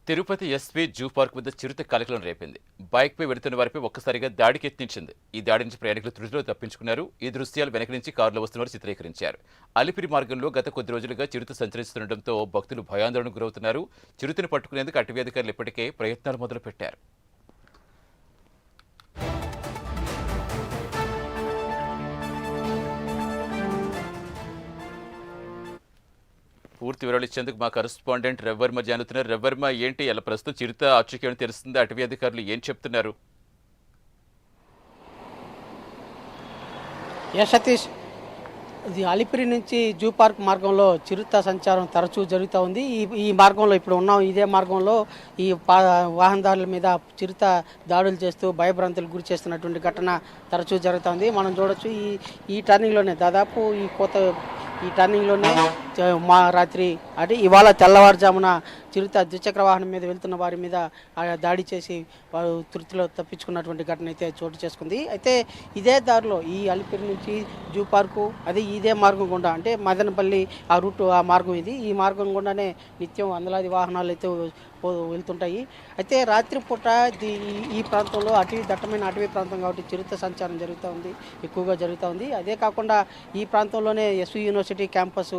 Tirupati SP zoo park వద్ద చిరుత కలకలం రేపింది. బైక్పై వెళుతున్న వారిపై ఒక్కసారిగా దాడికి యత్నించింది. ఈ దాడి నుంచి ప్రయాణికులు త్రుటిలో తప్పించుకున్నారు. ఈ దృశ్యాలు వెనక నుంచి కారులో వస్తున్నవారు చిత్రీకరించారు. అలిపిరి మార్గంలో గత కొద్ది రోజులుగా చిరుత సంచరిస్తుండటంతో భక్తులు భయాందోళనకు గురవుతున్నారు. చిరుతను పట్టుకునేందుకు అటవీ అధికారులు ఇప్పటికే ప్రయత్నాలు మొదలుపెట్టారు. పూర్తి వివరాలు ఇచ్చేందుకు మా కరెస్పాండెంట్ రవివర్మ జానుతున్నారు. రవివర్మ, ఏంటి అలా ప్రస్తుతం చిరుత ఆచూకీ తెలుస్తుంది? అటవీ అధికారులు ఏం చెప్తున్నారు? సతీష్, ఇది అలిపిరి నుంచి జూ పార్క్ మార్గంలో చిరుత సంచారం తరచూ జరుగుతూ ఉంది. ఈ మార్గంలో ఇప్పుడు ఉన్నాం. ఇదే మార్గంలో ఈ వాహనదారుల మీద చిరుత దాడులు చేస్తూ భయభ్రాంతులకు గురి చేస్తున్నటువంటి ఘటన తరచూ జరుగుతూ ఉంది. మనం చూడొచ్చు ఈ టర్నింగ్లోనే దాదాపు ఈ టర్నింగ్లోనే రాత్రి అంటే ఇవాళ తెల్లవారుజామున చిరుత ద్విచక్ర వాహనం మీద వెళ్తున్న వారి మీద దాడి చేసి వారు తృప్తిలో తప్పించుకున్నటువంటి ఘటన అయితే చోటు చేసుకుంది. అయితే ఇదే దారిలో ఈ అలిపిరి నుంచి జూ పార్కు అది ఇదే మార్గం గుండా అంటే మదనపల్లి ఆ రూట్ ఆ మార్గం ఇది. ఈ మార్గం గుండానే నిత్యం వందలాది వాహనాలు అయితే వెళ్తుంటాయి. అయితే రాత్రిపూట ఈ ప్రాంతంలో దట్టమైన అటవీ ప్రాంతం కాబట్టి చిరుత సంచారం ఎక్కువగా జరుగుతూ ఉంది. అదే కాకుండా ఈ ప్రాంతంలోనే ఎస్వి యూనివర్సిటీ క్యాంపస్,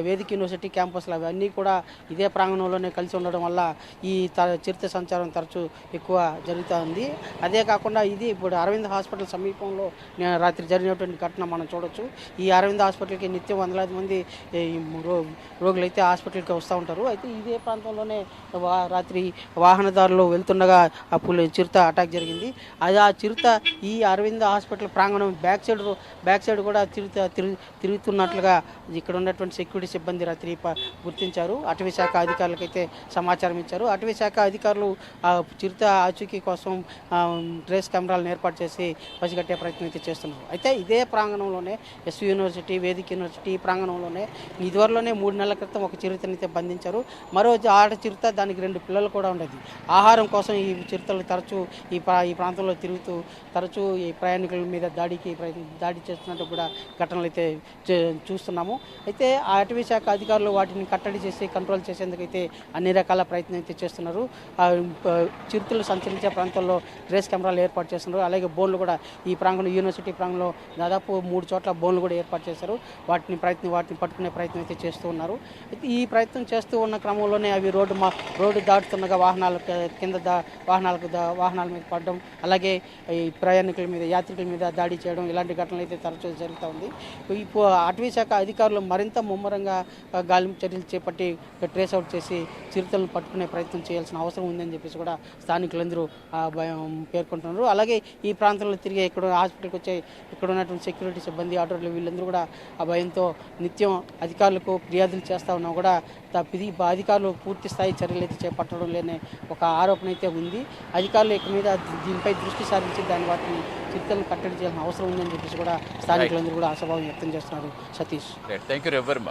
వేదిక యూనివర్సిటీ క్యాంపస్లు అవన్నీ కూడా ఇదే ప్రాంగణంలోనే కలిసి ఉండడం వల్ల ఈ చిరుత సంచారం తరచూ ఎక్కువ జరుగుతూ ఉంది. అదే కాకుండా ఇది ఇప్పుడు అరవింద్ హాస్పిటల్ సమీపంలో రాత్రి జరిగినటువంటి ఘటన మనం చూడొచ్చు. ఈ అరవింద్ హాస్పిటల్కి నిత్యం వందలాది మంది రోగులు అయితే హాస్పిటల్కి వస్తూ ఉంటారు. అయితే ఇదే ప్రాంతంలోనే రాత్రి వాహనదారులు వెళ్తుండగా ఆ చిరుత అటాక్ జరిగింది. అది ఆ చిరుత ఈ అరవింద్ హాస్పిటల్ ప్రాంగణం బ్యాక్ సైడ్ కూడా తిరుగుతున్నట్లుగా ఇక్కడ ఉన్నటువంటి సెక్యూరిటీ సిబ్బంది రాత్రి గుర్తించారు. అటవీ శాఖ అధికారులకైతే సమాచారం ఇచ్చారు. అటవీ శాఖ అధికారులు ఆ చిరుత ఆచూకీ కోసం ట్రేస్ కెమెరాలను ఏర్పాటు చేసి పసిగట్టే ప్రయత్నం అయితే చేస్తున్నారు. అయితే ఇదే ప్రాంగణంలోనే ఎస్వి యూనివర్సిటీ, వేదిక యూనివర్సిటీ ఈ ప్రాంగణంలోనే ఇదివరలోనే 3 నెలల క్రితం ఒక చిరుతనైతే బంధించారు. మరో ఆడ చిరుత, దానికి 2 పిల్లలు కూడా ఉండేది. ఆహారం కోసం ఈ చిరుతలు తరచూ ఈ ప్రాంతంలో తిరుగుతూ తరచూ ఈ ప్రయాణికుల మీద దాడి చేస్తున్నట్టు కూడా ఘటనలు అయితే చూస్తున్నాము. అయితే ఆ అటవీ శాఖ అధికారులు వాటిని కట్టడి చేసి కంట్రోల్ చేసేందుకైతే అన్ని రకాల ప్రయత్నం అయితే చేస్తున్నారు. చిరుతలు సంచరించే ప్రాంతాల్లో ట్రేస్ కెమెరాలు ఏర్పాటు చేస్తున్నారు. అలాగే బోన్లు కూడా ఈ యూనివర్సిటీ ప్రాంగణంలో దాదాపు 3 చోట్ల బోన్లు కూడా ఏర్పాటు చేశారు. వాటిని పట్టుకునే ప్రయత్నం అయితే చేస్తూ ఉన్నారు. అయితే ఈ ప్రయత్నం చేస్తూ ఉన్న క్రమంలోనే అవి రోడ్డు దాటుతుండగా వాహనాల మీద పడడం, అలాగే ఈ ప్రయాణికుల మీద, యాత్రికుల మీద దాడి చేయడం, ఇలాంటి ఘటనలు అయితే తరచూ జరుగుతూ ఉంది. ఇప్పుడు అటవీ శాఖ అధికారులు మరింత ముమ్మరంగా గాలింపు చర్యలు చేపట్టి ట్రేస్ అవుట్ చేసి చిరుతలను పట్టుకునే ప్రయత్నం చేయాల్సిన అవసరం ఉందని చెప్పేసి కూడా స్థానికులందరూ పేర్కొంటున్నారు. అలాగే ఈ ప్రాంతంలో తిరిగే ఇక్కడ హాస్పిటల్కి వచ్చే ఇక్కడ ఉన్నటువంటి సెక్యూరిటీ సిబ్బంది, ఆటోలు వీళ్ళందరూ కూడా ఆ భయంతో నిత్యం అధికారులకు ఫిర్యాదులు చేస్తూ ఉన్నా కూడా అధికారులు పూర్తి స్థాయి చర్యలు అయితే చేపట్టడం లేని ఒక ఆరోపణ అయితే ఉంది. అధికారులు ఇక మీద దీనిపై దృష్టి సారించి వాటిని చిరుతలను కట్టడి చేయాల్సిన అవసరం ఉందని చెప్పేసి కూడా స్థానికులందరూ కూడా ఆశాభావం వ్యక్తం చేస్తున్నారు. Satish, thank you Ravi Varma.